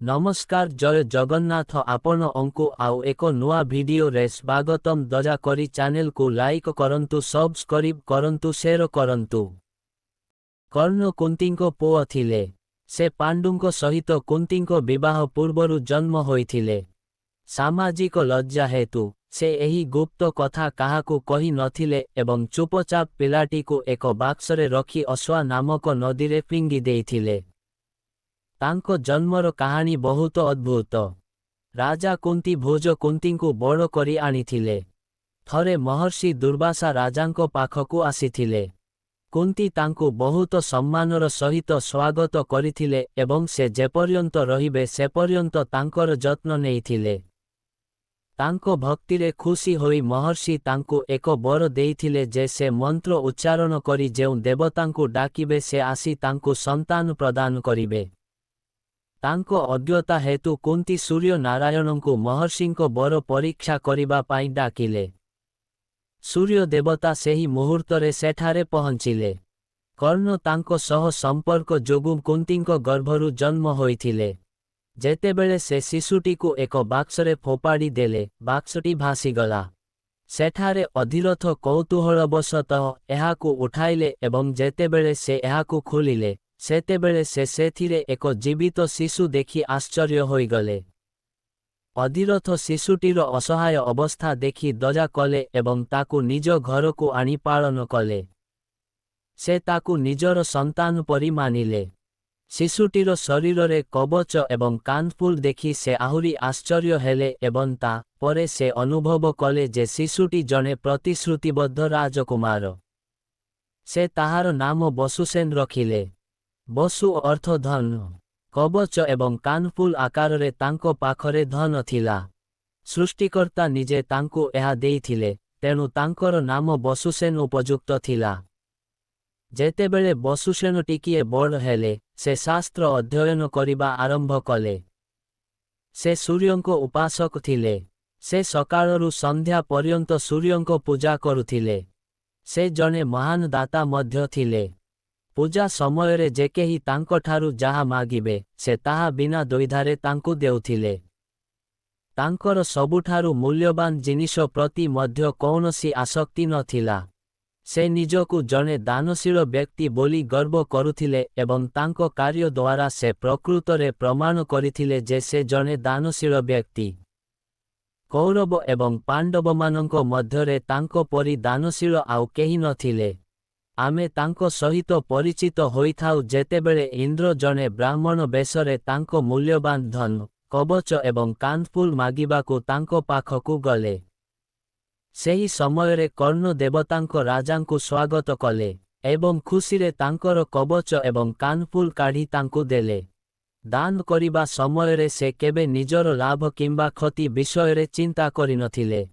नमस्कार जय जगन्नाथ आपण अंकु आउ एक नुआ वीडियो रे स्वागतम दयाकरी चैनल को लाइक करंतु सब्सक्राइब करंतु शेयर करंतु। कर्ण कुंतीको पुओ थिले। से पांडुंको सहित कुंतीको विवाह पूर्वरु जन्म होइथिले। सामाजिक लज्जा हेतु से एही गुप्त कथा काहाकू कही नथिले एवं चुपचाप पिलाटी को एक बाक्सरे रखी अश्वा नामक नदी रे फिंगी देइथिले। तांको जन्मर कहानी बहुत अद्भुत। राजा कुंती भोज कुंतींकु बड़ करी आनिथिले। थरे महर्षि दुर्वासा राजांको पाखकु आसिथिले। कुंती तांकु बहुत सम्मानर सहित स्वागत करिथिले एवं से जेपर्यंत रहिबे सेपर्यंत तांकर जत्न नेइथिले। तांको भक्तिरे खुशी होई महर्षि तांकु एक बर देइथिले जे से मंत्र उच्चारण करी जेउ देवतांकु डाकिबे से आसी तांकु संतान प्रदान करिबे। तांको अज्ञता हेतु कुंती सूर्य नारायणंकु महर्षिंको बर परीक्षा करिबा पाई डाकिले। सूर्य देवता सेही मुहूर्तरे सेठारे पहुंचिले। कर्ण तांको सह संपर्क जोगु कुंतींको गर्भरु जन्म होइथिले। जेतेबेले से शिशुटीकु एक बाक्सरे फोपाड़ी देले, बाक्सटी भासीगला। सेठारे अधिरथ कौतूहलवशतः एहाकु उठाइले एवं जेतेबेले से एहाकु खोलिले सेतेबेले से सेथिरे एक जीवित शिशु देखि आश्चर्य होइगले। अधिरथ शिशुटीर असहाय अवस्था देखि दया कले एवं ताकु निज घरकु आनी पालन कले। से ताकु निजर संतान परि मानिले। शिशुटीर शरीररे कवच एवं कानफुल देखि से आहुरी आश्चर्य हेले एवं ता परे से अनुभव कले जे शिशुटी जने प्रतिश्रुतिबद्ध राजकुमार। से ताहार नाम बसुसेन रखिले। बसु अर्थ धन। कवच एवं कानफुल आकाररे तांको पाखरे धन थिला। सृष्टिकर्ता निजे तांको एहा देइथिले, तेणु तांकर नाम बसुसेन उपयुक्त थिला। जेतेबेले बसुसेन टिकिए बड़ हेले, से शास्त्र अध्ययन करिबा आरंभ कले। से सूर्यंको उपासक थिले। से सकाळरु संध्या पर्यंत सूर्यंको पूजा करुथिले। से जने महान दाता मध्य थिले। पूजा समयरे जे केही तांको ठारु जाहा मागिबे से ताहा बिना द्वैधारे तांकु देउथिले। तांकर सबुठारु मूल्यवान जिनिष प्रति मध्य कौनसी आसक्ति नथिला। से निजकु जने दानशील व्यक्ति बोली गर्व करुथिले एवं तांको कार्य द्वारा से प्रकृतरे प्रमाण करिथिले जे से जने दानशील व्यक्ति। कौरव एवं पांडवमानंको मध्यरे तांको परि दानशील आउ केही नथिले। आमे तांको सहित परिचित होइथाउ जेतेबेले इंद्र जने ब्राह्मण बेशरे तांको मूल्यवान धन, कवच एवं कानफुल मागिबाकु तांको पाखकु गले। सेही समयरे कर्ण देवतांको राजांकु स्वागत कले एवं खुशीरे तांकर कवच एवं कानफुल काढ़ी तांकु देले। दान करिबा समयरे से केबे निजर लाभ किंबा क्षति विषयरे चिंता करि नथिले।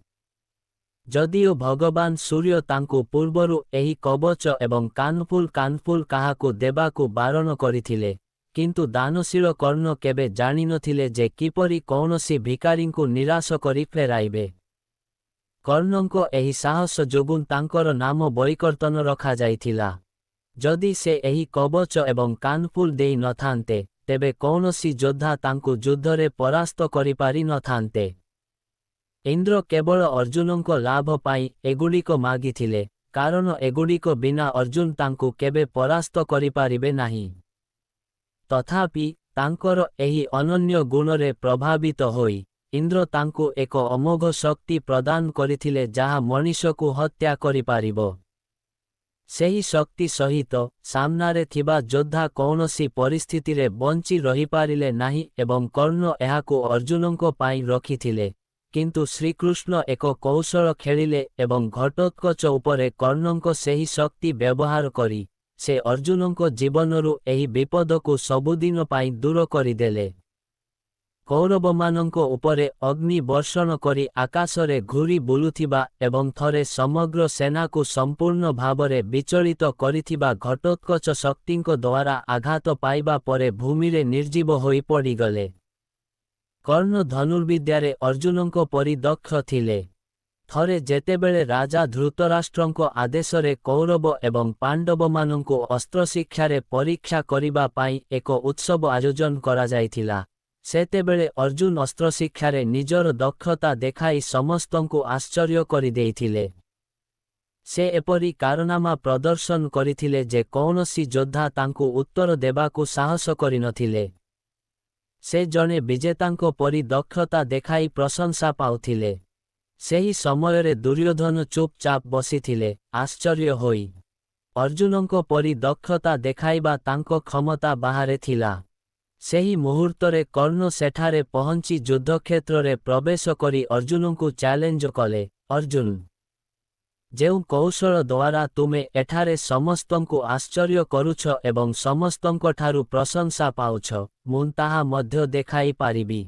जदिओ भगवान सूर्य तांकु पूर्वरु एही कवच एवं कानफुल काहाकु देबाकु बारण करिथिले, किंतु दानशील कर्ण केबे जानि नथिले जे किपरि कौनसी भिकारींकु निराश करि फेराइबे। कर्णंको एही साहस जोगुं तांकर नाम बलिकर्तन रखा जाइथिला। जदि से एही कवच एवं कानफुल देई नथान्ते, तेबे कौनसी योद्धा तांकु युद्धरे परास्त करिपारि नथान्ते। इंद्र केवल अर्जुनंको लाभ पाई एगुड़िको मागिथिले, कारण एगुड़िको बिना अर्जुन तांकु केबे परास्त करिपारिबे नाही। तथापि तांकर एही अनन्य गुणरे प्रभावित होई इंद्र तांकु एक अमोघ शक्ति प्रदान करिथिले जाहा मनुष्यकु हत्या करिपारिबो। सेही शक्ति सहित सामनारे थिबा योद्धा कौनसी परिस्थितिरे बंची रहिपारिले नाही एवं कर्ण एहाकु अर्जुनंको पाई रखिथिले। किंतु श्रीकृष्ण एक कौशल खेलिले एवं घटोत्कच उपरे कर्णंको सेही शक्ति व्यवहार करी से अर्जुनंको जीवनरु एही विपदकु सबुदिन पाई दूर करिदेले। कौरवमानंको उपरे अग्नि वर्षण करी आकाशरे घूरी बुलुथिबा एवं थरे समग्र सेनाकु संपूर्ण भावरे विचलित करिथिबा घटोत्कच शक्तिंको द्वारा आघात पाइबा परे भूमिरे निर्जीव होई पड़िगले। कर्ण धनुर्विद्यारे अर्जुनंको परि दक्ष थिले। थरे जेतेबेले राजा धृतराष्ट्रंको आदेशरे कौरव एवं पांडवमानंको अस्त्र शिक्षारे परीक्षा करिबा पाई एक उत्सव आयोजन करा जाइथिला। ସେତେବେଳେ ଅର୍ଜୁନ ଅସ୍ତ୍ରଶିକ୍ଷାରେ ନିଜର ଦକ୍ଷତା ଦେଖାଇ ସମସ୍ତଙ୍କୁ ଆଶ୍ଚର୍ଯ୍ୟ କରିଦେଇଥିଲେ। ସେ ଏପରି କାରନାମା ପ୍ରଦର୍ଶନ କରିଥିଲେ ଯେ କୌଣସି ଯୋଦ୍ଧା ତାଙ୍କୁ ଉତ୍ତର ଦେବାକୁ ସାହସ କରିନଥିଲେ। ସେ ଜଣେ ବିଜେତାଙ୍କ ପରି ଦକ୍ଷତା ଦେଖାଇ ପ୍ରଶଂସା ପାଉଥିଲେ। ସେହି ସମୟରେ ଦୁର୍ଯ୍ୟୋଧନ ଚୁପଚାପ ବସିଥିଲେ, ଆଶ୍ଚର୍ଯ୍ୟ ହୋଇ। ଅର୍ଜୁନଙ୍କ ପରି ଦକ୍ଷତା ଦେଖାଇବା ତାଙ୍କ କ୍ଷମତା ବାହାରେ ଥିଲା। ସେହି ମୁହୂର୍ତ୍ତରେ କର୍ଣ୍ଣ ସେଠାରେ ପହଞ୍ଚି ଯୁଦ୍ଧକ୍ଷେତ୍ରରେ ପ୍ରବେଶ କରି ଅର୍ଜୁନଙ୍କୁ ଚ୍ୟାଲେଞ୍ଜ କଲେ, ଅର୍ଜୁନ, ଯେଉଁ କୌଶଳ ଦ୍ୱାରା ତୁମେ ଏଠାରେ ସମସ୍ତଙ୍କୁ ଆଶ୍ଚର୍ଯ୍ୟ କରୁଛ ଏବଂ ସମସ୍ତଙ୍କଠାରୁ ପ୍ରଶଂସା ପାଉଛ, ମୁଁ ତାହା ମଧ୍ୟ ଦେଖାଇ ପାରିବି।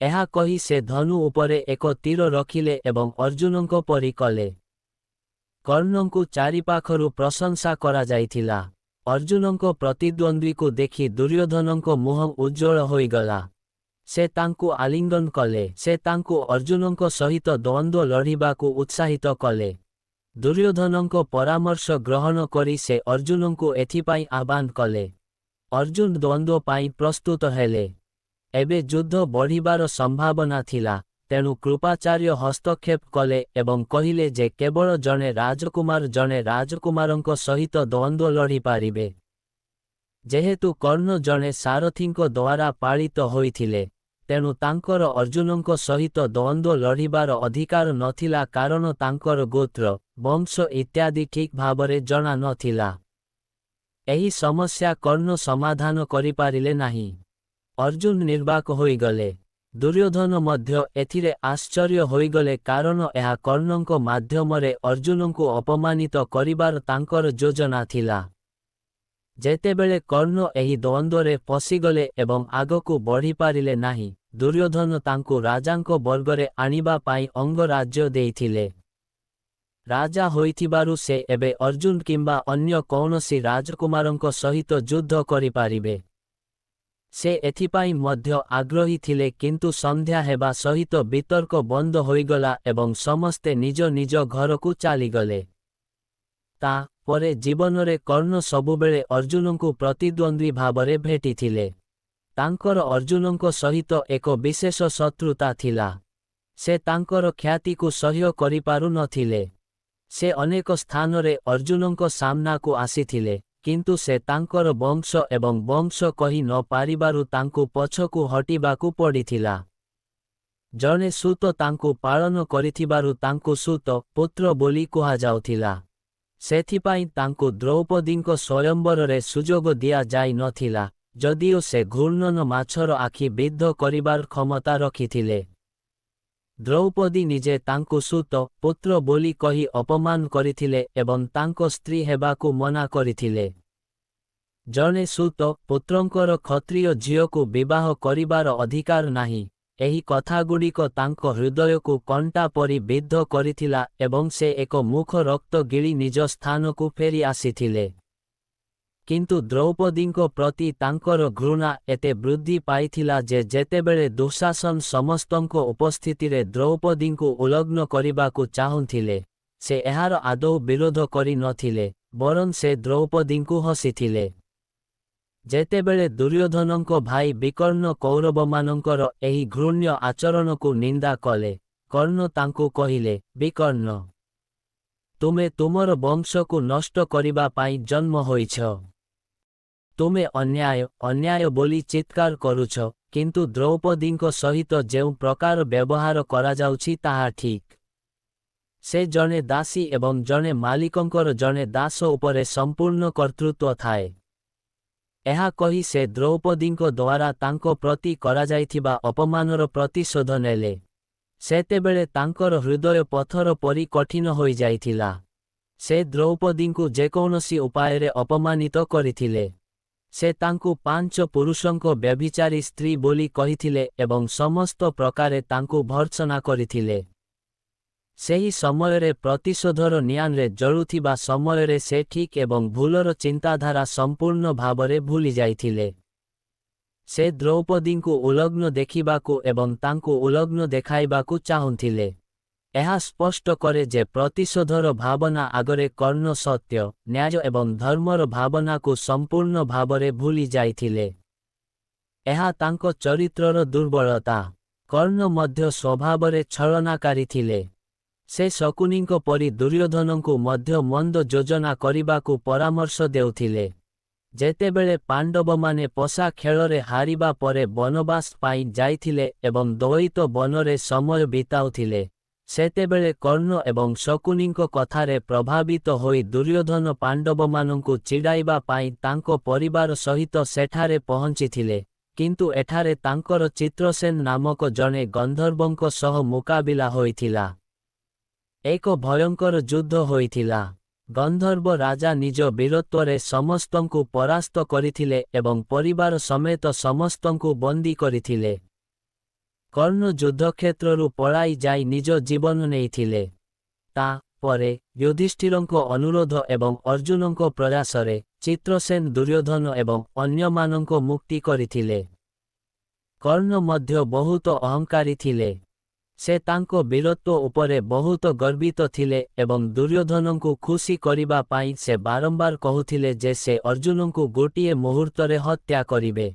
ଏହା କହି ସେ ଧନୁ ଉପରେ ଏକ ତୀର ରଖିଲେ ଏବଂ ଅର୍ଜୁନଙ୍କ ପରି କଲେ। କର୍ଣ୍ଣଙ୍କୁ ଚାରିପାଖରୁ ପ୍ରଶଂସା କରାଯାଇଥିଲା। ଅର୍ଜୁନଙ୍କ ପ୍ରତିଦ୍ୱନ୍ଦ୍ୱୀକୁ ଦେଖି ଦୁର୍ଯ୍ୟୋଧନଙ୍କ ମୁହଁ ଉଜ୍ଜ୍ୱଳ ହୋଇଗଲା। ସେ ତାଙ୍କୁ ଆଲିଙ୍ଗନ କଲେ। ସେ ତାଙ୍କୁ ଅର୍ଜୁନଙ୍କ ସହିତ ଦ୍ୱନ୍ଦ୍ୱ ଲଢ଼ିବାକୁ ଉତ୍ସାହିତ କଲେ। ଦୁର୍ଯ୍ୟୋଧନଙ୍କ ପରାମର୍ଶ ଗ୍ରହଣ କରି ସେ ଅର୍ଜୁନଙ୍କୁ ଏଥିପାଇଁ ଆହ୍ୱାନ କଲେ। ଅର୍ଜୁନ ଦ୍ୱନ୍ଦ୍ୱ ପାଇଁ ପ୍ରସ୍ତୁତ ହେଲେ। ଏବେ ଯୁଦ୍ଧ ବଢ଼ିବାର ସମ୍ଭାବନା ଥିଲା, ତେଣୁ କୃପାଚାର୍ଯ୍ୟ ହସ୍ତକ୍ଷେପ କଲେ ଏବଂ କହିଲେ ଯେ କେବଳ ଜଣେ ରାଜକୁମାରଙ୍କ ସହିତ ଦ୍ୱନ୍ଦ୍ୱ ଲଢ଼ିପାରିବେ। ଯେହେତୁ କର୍ଣ୍ଣ ଜଣେ ସାରଥୀଙ୍କ ଦ୍ୱାରା ପାଳିତ ହୋଇଥିଲେ, ତେଣୁ ତାଙ୍କର ଅର୍ଜୁନଙ୍କ ସହିତ ଦ୍ୱନ୍ଦ୍ୱ ଲଢ଼ିବାର ଅଧିକାର ନଥିଲା କାରଣ ତାଙ୍କର ଗୋତ୍ର, ବଂଶ ଇତ୍ୟାଦି ଠିକ୍ ଭାବରେ ଜଣା ନଥିଲା। ଏହି ସମସ୍ୟା କର୍ଣ୍ଣ ସମାଧାନ କରିପାରିଲେ ନାହିଁ। ଅର୍ଜୁନ ନିର୍ବାକ ହୋଇଗଲେ। ଦୁର୍ଯ୍ୟୋଧନ ମଧ୍ୟ ଏଥିରେ ଆଶ୍ଚର୍ଯ୍ୟ ହୋଇଗଲେ କାରଣ ଏହା କର୍ଣ୍ଣଙ୍କ ମାଧ୍ୟମରେ ଅର୍ଜୁନଙ୍କୁ ଅପମାନିତ କରିବାର ତାଙ୍କର ଯୋଜନା ଥିଲା। ଯେତେବେଳେ କର୍ଣ୍ଣ ଏହି ଦ୍ୱନ୍ଦ୍ୱରେ ପଶିଗଲେ ଏବଂ ଆଗକୁ ବଢ଼ିପାରିଲେ ନାହିଁ, ଦୁର୍ଯ୍ୟୋଧନ ତାଙ୍କୁ ରାଜାଙ୍କ ବର୍ଗରେ ଆଣିବା ପାଇଁ ଅଙ୍ଗରାଜ୍ୟ ଦେଇଥିଲେ। ରାଜା ହୋଇଥିବାରୁ ସେ ଏବେ ଅର୍ଜୁନ କିମ୍ବା ଅନ୍ୟ କୌଣସି ରାଜକୁମାରଙ୍କ ସହିତ ଯୁଦ୍ଧ କରିପାରିବେ। ସେ ଏଥିପାଇଁ ମଧ୍ୟ ଆଗ୍ରହୀ ଥିଲେ କିନ୍ତୁ ସନ୍ଧ୍ୟା ହେବା ସହିତ ବିତର୍କ ବନ୍ଦ ହୋଇଗଲା ଏବଂ ସମସ୍ତେ ନିଜ ନିଜ ଘରକୁ ଚାଲିଗଲେ। ତା ପରେ ଜୀବନରେ କର୍ଣ୍ଣ ସବୁବେଳେ ଅର୍ଜୁନଙ୍କୁ ପ୍ରତିଦ୍ୱନ୍ଦ୍ୱୀ ଭାବରେ ଭେଟିଥିଲେ। ତାଙ୍କର ଅର୍ଜୁନଙ୍କ ସହିତ ଏକ ବିଶେଷ ଶତ୍ରୁତା ଥିଲା। ସେ ତାଙ୍କର ଖ୍ୟାତିକୁ ସହ୍ୟ କରିପାରୁ ନଥିଲେ। ସେ ଅନେକ ସ୍ଥାନରେ ଅର୍ଜୁନଙ୍କ ସାମ୍ନାକୁ ଆସିଥିଲେ, କିନ୍ତୁ ସେ ତାଙ୍କର ବଂଶ ଏବଂ ବଂଶ କହି ନ ପାରିବାରୁ ତାଙ୍କୁ ପଛକୁ ହଟିବାକୁ ପଡ଼ିଥିଲା। ଜଣେ ସୂତ ତାଙ୍କୁ ପାଳନ କରିଥିବାରୁ ତାଙ୍କୁ ସୂତ ପୁତ୍ର ବୋଲି କୁହାଯାଉଥିଲା। ସେଥିପାଇଁ ତାଙ୍କୁ ଦ୍ରୌପଦୀଙ୍କ ସ୍ୱୟଂବରରେ ସୁଯୋଗ ଦିଆଯାଇ ନଥିଲା, ଯଦିଓ ସେ ଘୂର୍ଣ୍ଣନ ମାଛର ଆଖି ବିଦ୍ଧ କରିବାର କ୍ଷମତା ରଖିଥିଲେ। ଦ୍ରୌପଦୀ ନିଜେ ତାଙ୍କୁ ସୂତ ପୁତ୍ର ବୋଲି କହି ଅପମାନ କରିଥିଲେ ଏବଂ ତାଙ୍କ ସ୍ତ୍ରୀ ହେବାକୁ ମନା କରିଥିଲେ। ଜଣେ ସୂତ ପୁତ୍ରଙ୍କର କ୍ଷତ୍ରିୟ ଝିଅକୁ ବିବାହ କରିବାର ଅଧିକାର ନାହିଁ। ଏହି କଥାଗୁଡ଼ିକ ତାଙ୍କ ହୃଦୟକୁ କଣ୍ଟା ପରି ବିଦ୍ଧ କରିଥିଲା ଏବଂ ସେ ଏକ ମୁଖ ରକ୍ତ ଗିଳି ନିଜ ସ୍ଥାନକୁ ଫେରି ଆସିଥିଲେ। କିନ୍ତୁ ଦ୍ରୌପଦୀଙ୍କ ପ୍ରତି ତାଙ୍କର ଘୃଣା ଏତେ ବୃଦ୍ଧି ପାଇଥିଲା ଯେ ଯେତେବେଳେ ଦୁଃଶାସନ ସମସ୍ତଙ୍କ ଉପସ୍ଥିତିରେ ଦ୍ରୌପଦୀଙ୍କୁ ଉଲଗ୍ନ କରିବାକୁ ଚାହୁଁଥିଲେ, ସେ ଏହାର ଆଦୌ ବିରୋଧ କରି ନଥିଲେ, ବରଂ ସେ ଦ୍ରୌପଦୀଙ୍କୁ ହସିଥିଲେ। ଯେତେବେଳେ ଦୁର୍ଯ୍ୟୋଧନଙ୍କ ଭାଇ ବିକର୍ଣ୍ଣ କୌରବମାନଙ୍କର ଏହି ଘୃଣ୍ୟ ଆଚରଣକୁ ନିନ୍ଦା କଲେ, କର୍ଣ୍ଣ ତାଙ୍କୁ କହିଲେ, ବିକର୍ଣ୍ଣ, ତୁମେ ତୁମର ବଂଶକୁ ନଷ୍ଟ କରିବା ପାଇଁ ଜନ୍ମ ହୋଇଛ। ତୁମେ ଅନ୍ୟାୟ ବୋଲି ଚିତ୍କାର କରୁଛ, କିନ୍ତୁ ଦ୍ରୌପଦୀଙ୍କ ସହିତ ଯେଉଁ ପ୍ରକାର ବ୍ୟବହାର କରାଯାଉଛି ତାହା ଠିକ୍। ସେ ଜଣେ ଦାସୀ ଏବଂ ଜଣେ ମାଲିକଙ୍କର ଜଣେ ଦାସ ଉପରେ ସମ୍ପୂର୍ଣ୍ଣ କର୍ତ୍ତୃତ୍ୱ ଥାଏ। ଏହା କହି ସେ ଦ୍ରୌପଦୀଙ୍କ ଦ୍ୱାରା ତାଙ୍କ ପ୍ରତି କରାଯାଇଥିବା ଅପମାନର ପ୍ରତିଶୋଧ ନେଲେ। ସେତେବେଳେ ତାଙ୍କର ହୃଦୟ ପଥର ପରି କଠିନ ହୋଇଯାଇଥିଲା। ସେ ଦ୍ରୌପଦୀଙ୍କୁ ଯେକୌଣସି ଉପାୟରେ ଅପମାନିତ କରିଥିଲେ। ସେ ତାଙ୍କୁ 5 ପୁରୁଷଙ୍କ ବ୍ୟଭିଚାରୀ ସ୍ତ୍ରୀ ବୋଲି କହିଥିଲେ ଏବଂ ସମସ୍ତ ପ୍ରକାରେ ତାଙ୍କୁ ଭର୍ତ୍ସନା କରିଥିଲେ। ସେହି ସମୟରେ ପ୍ରତିଶୋଧର ନିଆଁରେ ଜଳୁଥିବା ସମୟରେ ସେ ଠିକ୍ ଏବଂ ଭୁଲର ଚିନ୍ତାଧାରା ସମ୍ପୂର୍ଣ୍ଣ ଭାବରେ ଭୁଲି ଯାଇଥିଲେ। ସେ ଦ୍ରୌପଦୀଙ୍କୁ ଉଲଗ୍ନ ଦେଖିବାକୁ ଏବଂ ତାଙ୍କୁ ଉଲଗ୍ନ ଦେଖାଇବାକୁ ଚାହୁଁଥିଲେ। ଏହା ସ୍ପଷ୍ଟ କରେ ଯେ ପ୍ରତିଶୋଧର ଭାବନା ଆଗରେ କର୍ଣ୍ଣ ସତ୍ୟ, ନ୍ୟାୟ ଏବଂ ଧର୍ମର ଭାବନାକୁ ସମ୍ପୂର୍ଣ୍ଣ ଭାବରେ ଭୁଲି ଯାଇଥିଲେ। ଏହା ତାଙ୍କ ଚରିତ୍ରର ଦୁର୍ବଳତା। କର୍ଣ୍ଣ ମଧ୍ୟ ସ୍ୱଭାବରେ ଛଳନାକାରୀ ଥିଲେ। ସେ ଶକୁନିଙ୍କ ପରି ଦୁର୍ଯ୍ୟୋଧନଙ୍କୁ ମଧ୍ୟ ମନ୍ଦ ଯୋଜନା କରିବାକୁ ପରାମର୍ଶ ଦେଉଥିଲେ। ଯେତେବେଳେ ପାଣ୍ଡବମାନେ ପଶା ଖେଳରେ ହାରିବା ପରେ ବନବାସ ପାଇଁ ଯାଇଥିଲେ ଏବଂ ଦ୍ୱୈତ ବନରେ ସମୟ ବିତାଉଥିଲେ, ସେତେବେଳେ କର୍ଣ୍ଣ ଏବଂ ଶକୁନିଙ୍କ କଥାରେ ପ୍ରଭାବିତ ହୋଇ ଦୁର୍ଯ୍ୟୋଧନ ପାଣ୍ଡବମାନଙ୍କୁ ଚିଡ଼ାଇବା ପାଇଁ ତାଙ୍କ ପରିବାର ସହିତ ସେଠାରେ ପହଞ୍ଚିଥିଲେ, କିନ୍ତୁ ଏଠାରେ ତାଙ୍କର ଚିତ୍ରସେନ ନାମକ ଜଣେ ଗନ୍ଧର୍ବଙ୍କ ସହ ମୁକାବିଲା ହୋଇଥିଲା। ଏକ ଭୟଙ୍କର ଯୁଦ୍ଧ ହୋଇଥିଲା। ଗନ୍ଧର୍ବ ରାଜା ନିଜ ବୀରତ୍ୱରେ ସମସ୍ତଙ୍କୁ ପରାସ୍ତ କରିଥିଲେ ଏବଂ ପରିବାର ସମେତ ସମସ୍ତଙ୍କୁ ବନ୍ଦୀ କରିଥିଲେ। କର୍ଣ୍ଣ ଯୁଦ୍ଧକ୍ଷେତ୍ରରୁ ପଳାଇ ଯାଇ ନିଜ ଜୀବନ ନେଇଥିଲେ। ତା ପରେ ଯୁଧିଷ୍ଠିରଙ୍କ ଅନୁରୋଧ ଏବଂ ଅର୍ଜୁନଙ୍କ ପ୍ରୟାସରେ ଚିତ୍ରସେନ ଦୁର୍ଯ୍ୟୋଧନ ଏବଂ ଅନ୍ୟମାନଙ୍କ ମୁକ୍ତି କରିଥିଲେ। କର୍ଣ୍ଣ ମଧ୍ୟ ବହୁତ ଅହଙ୍କାରୀ ଥିଲେ। ସେ ତାଙ୍କ ବୀରତ୍ୱ ଉପରେ ବହୁତ ଗର୍ବିତ ଥିଲେ ଏବଂ ଦୁର୍ଯ୍ୟୋଧନଙ୍କୁ ଖୁସି କରିବା ପାଇଁ ସେ ବାରମ୍ବାର କହୁଥିଲେ ଯେ ସେ ଅର୍ଜୁନଙ୍କୁ ଗୋଟିଏ ମୁହୂର୍ତ୍ତରେ ହତ୍ୟା କରିବେ।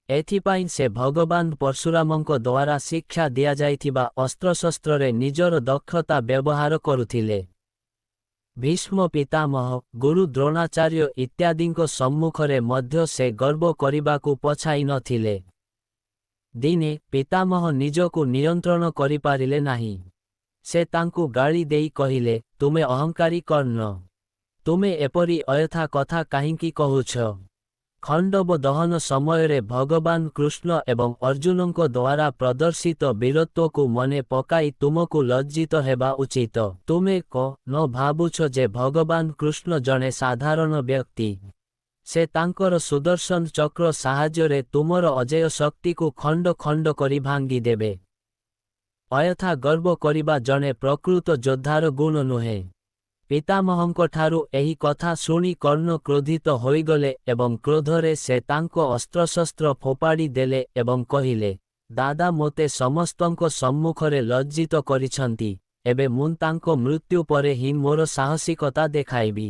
ଏଥିପାଇଁ ସେ ଭଗବାନ ପରଶୁରାମଙ୍କ ଦ୍ୱାରା ଶିକ୍ଷା ଦିଆଯାଇଥିବା ଅସ୍ତ୍ରଶସ୍ତ୍ରରେ ନିଜର ଦକ୍ଷତା ବ୍ୟବହାର କରୁଥିଲେ। ଭୀଷ୍ମ ପିତାମହ, ଗୁରୁ ଦ୍ରୋଣାଚାର୍ଯ୍ୟ ଇତ୍ୟାଦିଙ୍କ ସମ୍ମୁଖରେ ମଧ୍ୟ ସେ ଗର୍ବ କରିବାକୁ ପଛାଇ ନଥିଲେ। ଦିନେ ପିତାମହ ନିଜକୁ ନିୟନ୍ତ୍ରଣ କରିପାରିଲେ ନାହିଁ। ସେ ତାଙ୍କୁ ଗାଳି ଦେଇ କହିଲେ, ତୁମେ ଅହଙ୍କାରୀ କର୍ଣ୍ଣ। ତୁମେ ଏପରି ଅୟଥା କଥା କାହିଁକି କହୁଛ? ଖଣ୍ଡବ ଦହନ ସମୟରେ ଭଗବାନ କୃଷ୍ଣ ଏବଂ ଅର୍ଜୁନଙ୍କ ଦ୍ୱାରା ପ୍ରଦର୍ଶିତ ବୀରତ୍ୱକୁ ମନେ ପକାଇ ତୁମକୁ ଲଜ୍ଜିତ ହେବା ଉଚିତ। ତୁମେ ନ ଭାବୁଛ ଯେ ଭଗବାନ କୃଷ୍ଣ ଜଣେ ସାଧାରଣ ବ୍ୟକ୍ତି। ସେ ତାଙ୍କର ସୁଦର୍ଶନ ଚକ୍ର ସାହାଯ୍ୟରେ ତୁମର ଅଜେୟ ଶକ୍ତିକୁ ଖଣ୍ଡ ଖଣ୍ଡ କରି ଭାଙ୍ଗିଦେବେ। ଅୟଥା ଗର୍ବ କରିବା ଜଣେ ପ୍ରକୃତ ଯୋଦ୍ଧାର ଗୁଣ ନୁହେଁ। ପିତାମହଙ୍କଠାରୁ ଏହି କଥା ଶୁଣି କର୍ଣ୍ଣ କ୍ରୋଧିତ ହୋଇଗଲେ ଏବଂ କ୍ରୋଧରେ ସେ ତାଙ୍କ ଅସ୍ତ୍ରଶସ୍ତ୍ର ଫୋପାଡ଼ି ଦେଲେ ଏବଂ କହିଲେ, ଦାଦା ମୋତେ ସମସ୍ତଙ୍କ ସମ୍ମୁଖରେ ଲଜ୍ଜିତ କରିଛନ୍ତି, ଏବେ ମୁଁ ତାଙ୍କ ମୃତ୍ୟୁ ପରେ ହିଁ ମୋର ସାହସିକତା ଦେଖାଇବି।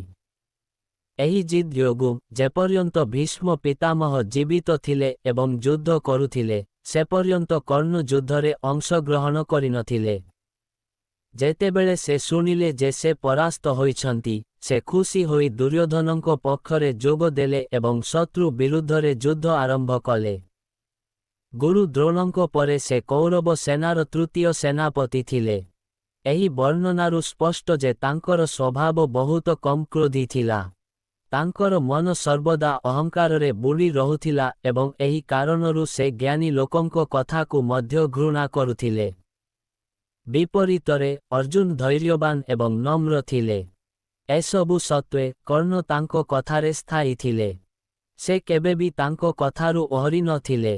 ଏହି ଜିଦ୍ ଯୋଗୁଁ ଯେପର୍ଯ୍ୟନ୍ତ ଭୀଷ୍ମ ପିତାମହ ଜୀବିତ ଥିଲେ ଏବଂ ଯୁଦ୍ଧ କରୁଥିଲେ, ସେପର୍ଯ୍ୟନ୍ତ କର୍ଣ୍ଣ ଯୁଦ୍ଧରେ ଅଂଶଗ୍ରହଣ କରିନଥିଲେ। ଯେତେବେଳେ ସେ ଶୁଣିଲେ ଯେ ସେ ପରାସ୍ତ ହୋଇଛନ୍ତି, ସେ ଖୁସି ହୋଇ ଦୁର୍ଯ୍ୟୋଧନଙ୍କ ପକ୍ଷରେ ଯୋଗ ଦେଲେ ଏବଂ ଶତ୍ରୁ ବିରୁଦ୍ଧରେ ଯୁଦ୍ଧ ଆରମ୍ଭ କଲେ। ଗୁରୁ ଦ୍ରୋଣଙ୍କ ପରେ ସେ କୌରବ ସେନାର ତୃତୀୟ ସେନାପତି ଥିଲେ। ଏହି ବର୍ଣ୍ଣନାରୁ ସ୍ପଷ୍ଟ ଯେ ତାଙ୍କର ସ୍ୱଭାବ ବହୁତ କମ୍ କ୍ରୋଧୀ ଥିଲା। ତାଙ୍କର ମନ ସର୍ବଦା ଅହଙ୍କାରରେ ବୁଡ଼ି ରହୁଥିଲା ଏବଂ ଏହି କାରଣରୁ ସେ ଜ୍ଞାନୀ ଲୋକଙ୍କ କଥାକୁ ମଧ୍ୟ ଘୃଣା କରୁଥିଲେ। ବିପରୀତରେ ଅର୍ଜୁନ ଧୈର୍ଯ୍ୟବାନ ଏବଂ ନମ୍ର ଥିଲେ। ଏସବୁ ସତ୍ତ୍ୱେ କର୍ଣ୍ଣ ତାଙ୍କ କଥାରେ ସ୍ଥାୟୀ ଥିଲେ। ସେ କେବେ ବି ତାଙ୍କ କଥାରୁ ଓହରି ନଥିଲେ।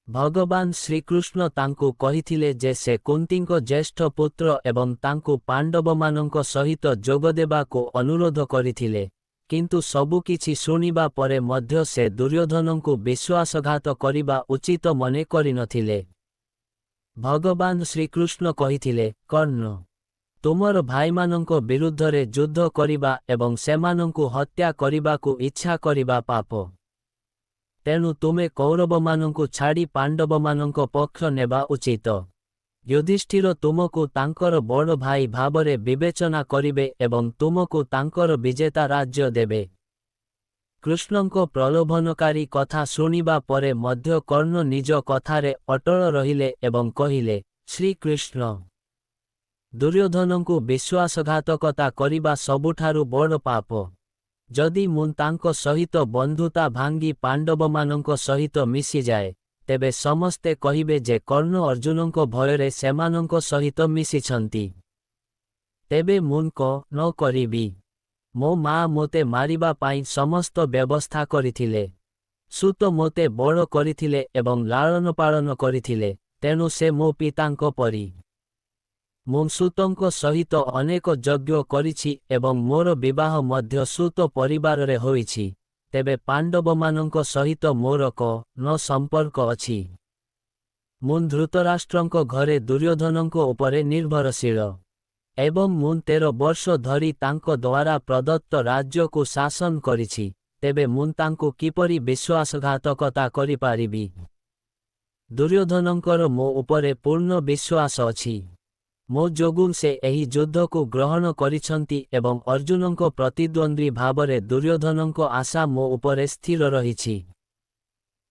ଭଗବାନ ଶ୍ରୀକୃଷ୍ଣ ତାଙ୍କୁ କହିଥିଲେ ଯେ ସେ କୁନ୍ତୀଙ୍କ ଜ୍ୟେଷ୍ଠ ପୁତ୍ର ଏବଂ ତାଙ୍କୁ ପାଣ୍ଡବମାନଙ୍କ ସହିତ ଯୋଗଦେବାକୁ ଅନୁରୋଧ କରିଥିଲେ, କିନ୍ତୁ ସବୁକିଛି ଶୁଣିବା ପରେ ମଧ୍ୟ ସେ ଦୁର୍ଯ୍ୟୋଧନଙ୍କୁ ବିଶ୍ୱାସଘାତ କରିବା ଉଚିତ ମନେ କରିନଥିଲେ। ଭଗବାନ ଶ୍ରୀକୃଷ୍ଣ କହିଥିଲେ, କର୍ଣ୍ଣ, ତୁମର ଭାଇମାନଙ୍କ ବିରୁଦ୍ଧରେ ଯୁଦ୍ଧ କରିବା ଏବଂ ସେମାନଙ୍କୁ ହତ୍ୟା କରିବାକୁ ଇଚ୍ଛା କରିବା ପାପ। ତେଣୁ ତୁମେ କୌରବମାନଙ୍କୁ ଛାଡ଼ି ପାଣ୍ଡବମାନଙ୍କ ପକ୍ଷ ନେବା ଉଚିତ। ଯୁଧିଷ୍ଠିର ତୁମକୁ ତାଙ୍କର ବଡ଼ ଭାଇ ଭାବରେ ବିବେଚନା କରିବେ ଏବଂ ତୁମକୁ ତାଙ୍କର ବିଜେତା ରାଜ୍ୟ ଦେବେ। କୃଷ୍ଣଙ୍କ ପ୍ରଲୋଭନକାରୀ କଥା ଶୁଣିବା ପରେ ମଧ୍ୟ କର୍ଣ୍ଣ ନିଜ କଥାରେ ଅଟଳ ରହିଲେ ଏବଂ କହିଲେ, ଶ୍ରୀକୃଷ୍ଣ, ଦୁର୍ଯ୍ୟୋଧନଙ୍କୁ ବିଶ୍ୱାସଘାତକତା କରିବା ସବୁଠାରୁ ବଡ଼ ପାପ। ଯଦି ମୁଁ ତାଙ୍କ ସହିତ ବନ୍ଧୁତା ଭାଙ୍ଗି ପାଣ୍ଡବମାନଙ୍କ ସହିତ ମିଶିଯାଏ, ତେବେ ସମସ୍ତେ କହିବେ ଯେ କର୍ଣ୍ଣ ଅର୍ଜୁନଙ୍କ ଭୟରେ ସେମାନଙ୍କ ସହିତ ମିଶିଛନ୍ତି। ତେବେ ମୁଁ ନ କରିବି। ମୋ ମା ମୋତେ ମାରିବା ପାଇଁ ସମସ୍ତ ବ୍ୟବସ୍ଥା କରିଥିଲେ। ସୁତ ମୋତେ ବଡ଼ କରିଥିଲେ ଏବଂ ଲାଳନ ପାଳନ କରିଥିଲେ, ତେଣୁ ସେ ମୋ ପିତାଙ୍କ ପରି। ମୁଁ ସୁତଙ୍କ ସହିତ ଅନେକ ଯଜ୍ଞ କରିଛି ଏବଂ ମୋର ବିବାହ ମଧ୍ୟ ସୁତ ପରିବାରରେ ହୋଇଛି। ତେବେ ପାଣ୍ଡବମାନଙ୍କ ସହିତ ମୋର ସମ୍ପର୍କ ଅଛି। ମୁଁ ଧୃତରାଷ୍ଟ୍ରଙ୍କ ଘରେ ଦୁର୍ଯ୍ୟୋଧନଙ୍କ ଉପରେ ନିର୍ଭରଶୀଳ ଏବଂ ମୁଁ 13 ବର୍ଷ ଧରି ତାଙ୍କ ଦ୍ୱାରା ପ୍ରଦତ୍ତ ରାଜ୍ୟକୁ ଶାସନ କରିଛି। ତେବେ ମୁଁ ତାଙ୍କୁ କିପରି ବିଶ୍ୱାସଘାତକତା କରିପାରିବି? ଦୁର୍ଯ୍ୟୋଧନଙ୍କର ମୋ ଉପରେ ପୂର୍ଣ୍ଣ ବିଶ୍ୱାସ ଅଛି। ମୋ ଯୋଗୁଁ ସେ ଏହି ଯୁଦ୍ଧକୁ ଗ୍ରହଣ କରିଛନ୍ତି ଏବଂ ଅର୍ଜୁନଙ୍କ ପ୍ରତିଦ୍ୱନ୍ଦ୍ୱୀ ଭାବରେ ଦୁର୍ଯ୍ୟୋଧନଙ୍କ ଆଶା ମୋ ଉପରେ ସ୍ଥିର ରହିଛି।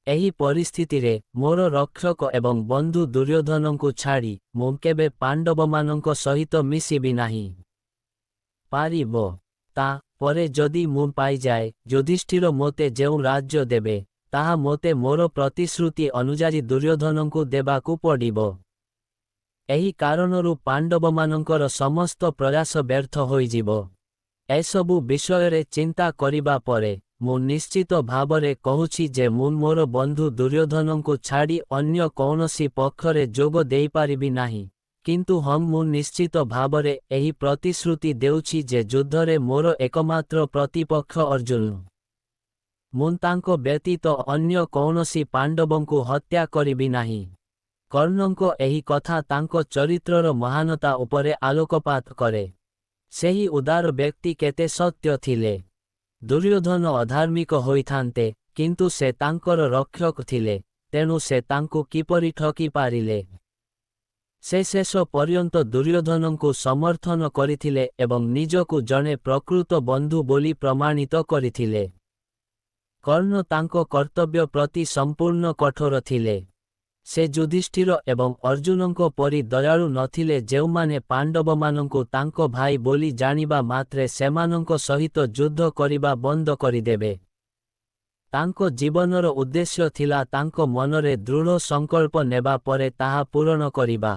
ଏହି ପରିସ୍ଥିତିରେ ମୋର ରକ୍ଷକ ଏବଂ ବନ୍ଧୁ ଦୁର୍ଯ୍ୟୋଧନଙ୍କୁ ଛାଡ଼ି ମୁଁ କେବେ ପାଣ୍ଡବମାନଙ୍କ ସହିତ ମିଶିବି ନାହିଁ। ପାରିବ? ତା ପରେ ଯଦି ମୁଁ ପାଇଯାଏ, ଯୁଧିଷ୍ଠିର ମୋତେ ଯେଉଁ ରାଜ୍ୟ ଦେବେ, ତାହା ମୋତେ ମୋର ପ୍ରତିଶ୍ରୁତି ଅନୁଯାୟୀ ଦୁର୍ଯ୍ୟୋଧନଙ୍କୁ ଦେବାକୁ ପଡ଼ିବ। ଏହି କାରଣରୁ ପାଣ୍ଡବମାନଙ୍କର ସମସ୍ତ ପ୍ରୟାସ ବ୍ୟର୍ଥ ହୋଇଯିବ। ଏସବୁ ବିଷୟରେ ଚିନ୍ତା କରିବା ପରେ ମୁଁ ନିଶ୍ଚିତ ଭାବରେ କହୁଛି ଯେ ମୁଁ ମୋର ବନ୍ଧୁ ଦୁର୍ଯ୍ୟୋଧନଙ୍କୁ ଛାଡ଼ି ଅନ୍ୟ କୌଣସି ପକ୍ଷରେ ଯୋଗ ଦେଇପାରିବି ନାହିଁ, କିନ୍ତୁ ମୁଁ ନିଶ୍ଚିତ ଭାବରେ ଏହି ପ୍ରତିଶ୍ରୁତି ଦେଉଛି ଯେ ଯୁଦ୍ଧରେ ମୋର ଏକମାତ୍ର ପ୍ରତିପକ୍ଷ ଅର୍ଜୁନ। ମୁଁ ତାଙ୍କ ବ୍ୟତୀତ ଅନ୍ୟ କୌଣସି ପାଣ୍ଡବଙ୍କୁ ହତ୍ୟା କରିବି ନାହିଁ। କର୍ଣ୍ଣଙ୍କ ଏହି କଥା ତାଙ୍କ ଚରିତ୍ରର ମହାନତା ଉପରେ ଆଲୋକପାତ କରେ। ସେହି ଉଦାର ବ୍ୟକ୍ତି କେତେ ସତ୍ୟ ଥିଲେ। ଦୁର୍ଯ୍ୟୋଧନ ଅଧାର୍ମିକ ହୋଇଥାନ୍ତେ, କିନ୍ତୁ ସେ ତାଙ୍କର ରକ୍ଷକ ଥିଲେ, ତେଣୁ ସେ ତାଙ୍କୁ କିପରି ଠକି ପାରିଲେ? ସେ ଶେଷ ପର୍ଯ୍ୟନ୍ତ ଦୁର୍ଯ୍ୟୋଧନଙ୍କୁ ସମର୍ଥନ କରିଥିଲେ ଏବଂ ନିଜକୁ ଜଣେ ପ୍ରକୃତ ବନ୍ଧୁ ବୋଲି ପ୍ରମାଣିତ କରିଥିଲେ। କର୍ଣ୍ଣ ତାଙ୍କ କର୍ତ୍ତବ୍ୟ ପ୍ରତି ସମ୍ପୂର୍ଣ୍ଣ କଠୋର ଥିଲେ। ସେ ଯୁଧିଷ୍ଠିର ଏବଂ ଅର୍ଜୁନଙ୍କ ପରି ଦୟାଳୁ ନଥିଲେ ଯେଉଁମାନେ ପାଣ୍ଡବମାନଙ୍କୁ ତାଙ୍କ ଭାଇ ବୋଲି ଜାଣିବା ମାତ୍ରେ ସେମାନଙ୍କ ସହିତ ଯୁଦ୍ଧ କରିବା ବନ୍ଦ କରିଦେବେ। ତାଙ୍କ ଜୀବନର ଉଦ୍ଦେଶ୍ୟ ଥିଲା ତାଙ୍କ ମନରେ ଦୃଢ଼ ସଂକଳ୍ପ ନେବା ପରେ ତାହା ପୂରଣ କରିବା।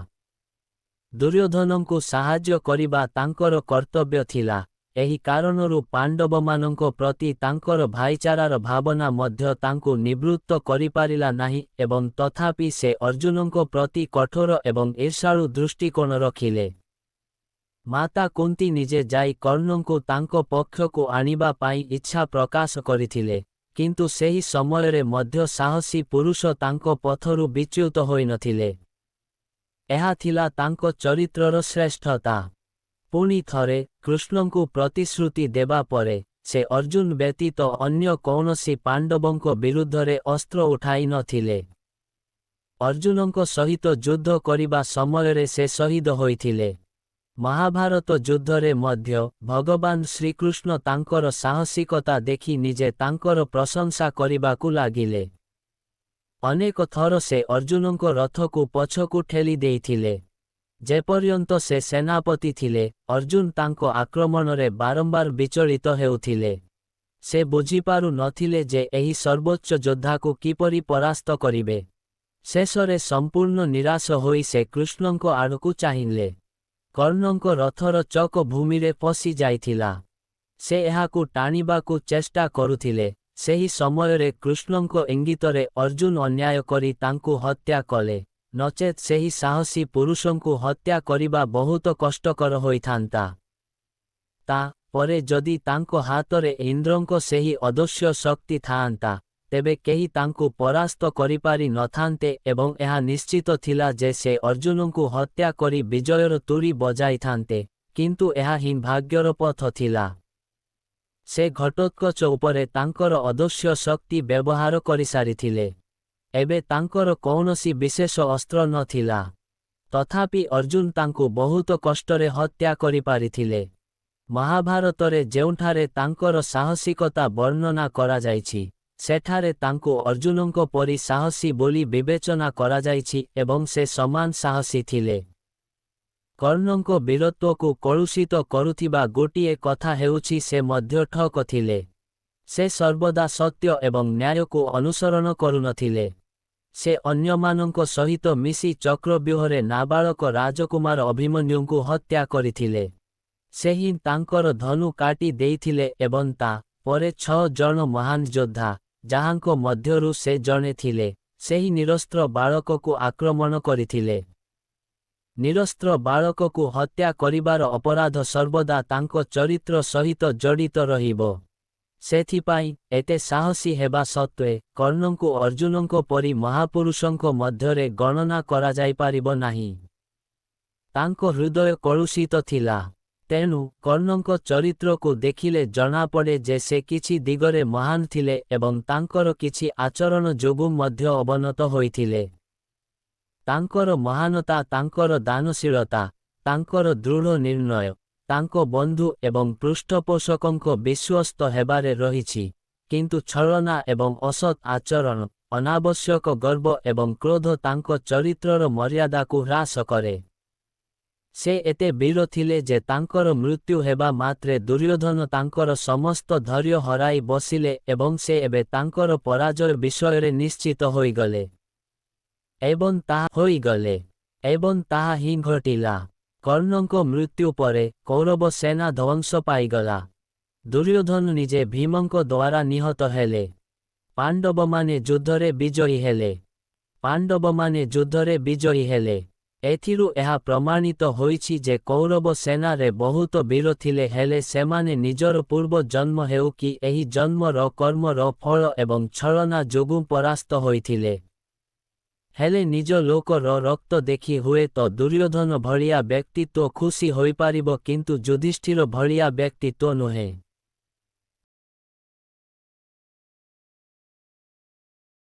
ଦୁର୍ଯ୍ୟୋଧନଙ୍କୁ ସାହାଯ୍ୟ କରିବା ତାଙ୍କର କର୍ତ୍ତବ୍ୟ ଥିଲା। ଏହି କାରଣରୁ ପାଣ୍ଡବମାନଙ୍କ ପ୍ରତି ତାଙ୍କର ଭାଇଚାରାର ଭାବନା ମଧ୍ୟ ତାଙ୍କୁ ନିବୃତ୍ତ କରିପାରିଲା ନାହିଁ ଏବଂ ତଥାପି ସେ ଅର୍ଜୁନଙ୍କ ପ୍ରତି କଠୋର ଏବଂ ଈର୍ଷାଳୁ ଦୃଷ୍ଟିକୋଣ ରଖିଲେ। ମାତା କୁନ୍ତୀ ନିଜେ ଯାଇ କର୍ଣ୍ଣଙ୍କୁ ତାଙ୍କ ପକ୍ଷକୁ ଆଣିବା ପାଇଁ ଇଚ୍ଛା ପ୍ରକାଶ କରିଥିଲେ, କିନ୍ତୁ ସେହି ସମୟରେ ମଧ୍ୟ ସାହସୀ ପୁରୁଷ ତାଙ୍କ ପଥରୁ ବିଚ୍ୟୁତ ହୋଇନଥିଲେ। ଏହା ଥିଲା ତାଙ୍କ ଚରିତ୍ରର ଶ୍ରେଷ୍ଠତା। ପୁଣି ଥରେ କୃଷ୍ଣଙ୍କୁ ପ୍ରତିଶ୍ରୁତି ଦେବା ପରେ ସେ ଅର୍ଜୁନ ବ୍ୟତୀତ ଅନ୍ୟ କୌଣସି ପାଣ୍ଡବଙ୍କ ବିରୁଦ୍ଧରେ ଅସ୍ତ୍ର ଉଠାଇ ନଥିଲେ। ଅର୍ଜୁନଙ୍କ ସହିତ ଯୁଦ୍ଧ କରିବା ସମୟରେ ସେ ଶହୀଦ ହୋଇଥିଲେ। ମହାଭାରତ ଯୁଦ୍ଧରେ ମଧ୍ୟ ଭଗବାନ ଶ୍ରୀକୃଷ୍ଣ ତାଙ୍କର ସାହସିକତା ଦେଖି ନିଜେ ତାଙ୍କର ପ୍ରଶଂସା କରିବାକୁ ଲାଗିଲେ। ଅନେକ ଥର ସେ ଅର୍ଜୁନଙ୍କ ରଥକୁ ପଛକୁ ଠେଲି ଦେଇଥିଲେ। ଯେପର୍ଯ୍ୟନ୍ତ ସେ ସେନାପତି ଥିଲେ, ଅର୍ଜୁନ ତାଙ୍କ ଆକ୍ରମଣରେ ବାରମ୍ବାର ବିଚଳିତ ହେଉଥିଲେ। ସେ ବୁଝିପାରୁ ନଥିଲେ ଯେ ଏହି ସର୍ବୋଚ୍ଚ ଯୋଦ୍ଧାକୁ କିପରି ପରାସ୍ତ କରିବେ। ଶେଷରେ ସମ୍ପୂର୍ଣ୍ଣ ନିରାଶ ହୋଇ ସେ କୃଷ୍ଣଙ୍କ ଆଡ଼କୁ ଚାହିଁଲେ। କର୍ଣ୍ଣଙ୍କ ରଥର ଚକ ଭୂମିରେ ଫସି ଯାଇଥିଲା। ସେ ଏହାକୁ ଟାଣିବାକୁ ଚେଷ୍ଟା କରୁଥିଲେ। ସେହି ସମୟରେ କୃଷ୍ଣଙ୍କ ଇଙ୍ଗିତରେ ଅର୍ଜୁନ ଅନ୍ୟାୟ କରି ତାଙ୍କୁ ହତ୍ୟା କଲେ, ନଚେତ୍ ସେହି ସାହସୀ ପୁରୁଷଙ୍କୁ ହତ୍ୟା କରିବା ବହୁତ କଷ୍ଟକର ହୋଇଥାନ୍ତା। ତା ପରେ ଯଦି ତାଙ୍କ ହାତରେ ଇନ୍ଦ୍ରଙ୍କ ସେହି ଅଦୃଶ୍ୟ ଶକ୍ତି ଥାଆନ୍ତା, ତେବେ କେହି ତାଙ୍କୁ ପରାସ୍ତ କରିପାରି ନଥାନ୍ତେ ଏବଂ ଏହା ନିଶ୍ଚିତ ଥିଲା ଯେ ସେ ଅର୍ଜୁନଙ୍କୁ ହତ୍ୟା କରି ବିଜୟର ତୁରୀ ବଜାଇଥାନ୍ତେ, କିନ୍ତୁ ଏହା ହିଁ ଭାଗ୍ୟର ପଥ ଥିଲା। ସେ ଘଟୋତ୍କଚ ଉପରେ ତାଙ୍କର ଅଦୃଶ୍ୟ ଶକ୍ତି ବ୍ୟବହାର କରିସାରିଥିଲେ। ଏବେ ତାଙ୍କର କୌଣସି ବିଶେଷ ଅସ୍ତ୍ର ନଥିଲା। ତଥାପି ଅର୍ଜୁନ ତାଙ୍କୁ ବହୁତ କଷ୍ଟରେ ହତ୍ୟା କରିପାରିଥିଲେ। ମହାଭାରତରେ ଯେଉଁଠାରେ ତାଙ୍କର ସାହସିକତା ବର୍ଣ୍ଣନା କରାଯାଇଛି, ସେଠାରେ ତାଙ୍କୁ ଅର୍ଜୁନଙ୍କ ପରି ସାହସୀ ବୋଲି ବିବେଚନା କରାଯାଇଛି ଏବଂ ସେ ସମାନ ସାହସୀ ଥିଲେ। କର୍ଣ୍ଣଙ୍କ ବୀରତ୍ୱକୁ କଳୁଷିତ କରୁଥିବା ଗୋଟିଏ କଥା ହେଉଛି ସେ ମଧ୍ୟ ଠକ ଥିଲେ। ସେ ସର୍ବଦା ସତ୍ୟ ଏବଂ ନ୍ୟାୟକୁ ଅନୁସରଣ କରୁନଥିଲେ। ସେ ଅନ୍ୟମାନଙ୍କ ସହିତ ମିଶି ଚକ୍ରବ୍ୟୂହରେ ନାବାଳକ ରାଜକୁମାର ଅଭିମନ୍ୟୁଙ୍କୁ ହତ୍ୟା କରିଥିଲେ। ସେ ହିଁ ତାଙ୍କର ଧନୁ କାଟି ଦେଇଥିଲେ ଏବଂ ତା ପରେ 6 ଜଣ ମହାନ ଯୋଦ୍ଧା, ଯାହାଙ୍କ ମଧ୍ୟରୁ ସେ ଜଣେ ଥିଲେ, ସେହି ନିରସ୍ତ୍ର ବାଳକକୁ ଆକ୍ରମଣ କରିଥିଲେ। ନିରସ୍ତ୍ର ବାଳକକୁ ହତ୍ୟା କରିବାର ଅପରାଧ ସର୍ବଦା ତାଙ୍କ ଚରିତ୍ର ସହିତ ଜଡ଼ିତ ରହିବ। ସେଥିପାଇଁ ଏତେ ସାହସୀ ହେବା ସତ୍ତ୍ୱେ କର୍ଣ୍ଣଙ୍କୁ ଅର୍ଜୁନଙ୍କ ପରି ମହାପୁରୁଷଙ୍କ ମଧ୍ୟରେ ଗଣନା କରାଯାଇପାରିବ ନାହିଁ। ତାଙ୍କ ହୃଦୟ କଳୁଷିତ ଥିଲା। ତେଣୁ କର୍ଣ୍ଣଙ୍କ ଚରିତ୍ରକୁ ଦେଖିଲେ ଜଣାପଡ଼େ ଯେ ସେ କିଛି ଦିଗରେ ମହାନ ଥିଲେ ଏବଂ ତାଙ୍କର କିଛି ଆଚରଣ ଯୋଗୁଁ ମଧ୍ୟ ଅବନତ ହୋଇଥିଲେ। ତାଙ୍କର ମହାନତା ତାଙ୍କର ଦାନଶୀଳତା, ତାଙ୍କର ଦୃଢ଼ ନିର୍ଣ୍ଣୟ, ତାଙ୍କ ବନ୍ଧୁ ଏବଂ ପୃଷ୍ଠପୋଷକଙ୍କ ବିଶ୍ୱସ୍ତ ହେବାରେ ରହିଛି, କିନ୍ତୁ ଛଳନା ଏବଂ ଅସତ୍ ଆଚରଣ, ଅନାବଶ୍ୟକ ଗର୍ବ ଏବଂ କ୍ରୋଧ ତାଙ୍କ ଚରିତ୍ରର ମର୍ଯ୍ୟାଦାକୁ ହ୍ରାସ କରେ। ସେ ଏତେ ବୀର ଥିଲେ ଯେ ତାଙ୍କର ମୃତ୍ୟୁ ହେବା ମାତ୍ରେ ଦୁର୍ଯ୍ୟୋଧନ ତାଙ୍କର ସମସ୍ତ ଧୈର୍ଯ୍ୟ ହରାଇ ବସିଲେ ଏବଂ ସେ ଏବେ ତାଙ୍କର ପରାଜୟ ବିଷୟରେ ନିଶ୍ଚିତ ହୋଇଗଲେ। ଏବଂ ତାହା ହିଁ ଘଟିଲା। କର୍ଣ୍ଣଙ୍କ ମୃତ୍ୟୁ ପରେ କୌରବ ସେନା ଧ୍ୱଂସ ପାଇଗଲା। ଦୁର୍ଯ୍ୟୋଧନ ନିଜେ ଭୀମଙ୍କ ଦ୍ୱାରା ନିହତ ହେଲେ। ପାଣ୍ଡବମାନେ ଯୁଦ୍ଧରେ ବିଜୟୀ ହେଲେ। ଏଥିରୁ ଏହା ପ୍ରମାଣିତ ହୋଇଛି ଯେ କୌରବ ସେନାରେ ବହୁତ ବୀର ଥିଲେ ହେଲେ ସେମାନେ ନିଜର ପୂର୍ବ ଜନ୍ମ ହେଉ କି ଏହି ଜନ୍ମର କର୍ମର ଫଳ ଏବଂ ଛଳନା ଯୋଗୁଁ ପରାସ୍ତ ହୋଇଥିଲେ। ହେଲେ ନିଜ ଲୋକର ରକ୍ତ ଦେଖି ହୁଏତ ଦୁର୍ଯ୍ୟୋଧନ ଭଳିଆ ବ୍ୟକ୍ତିତ୍ୱ ଖୁସି ହୋଇପାରିବ କିନ୍ତୁ ଯୁଧିଷ୍ଠିର ଭଳିଆ ବ୍ୟକ୍ତିତ୍ୱ ନୁହେଁ।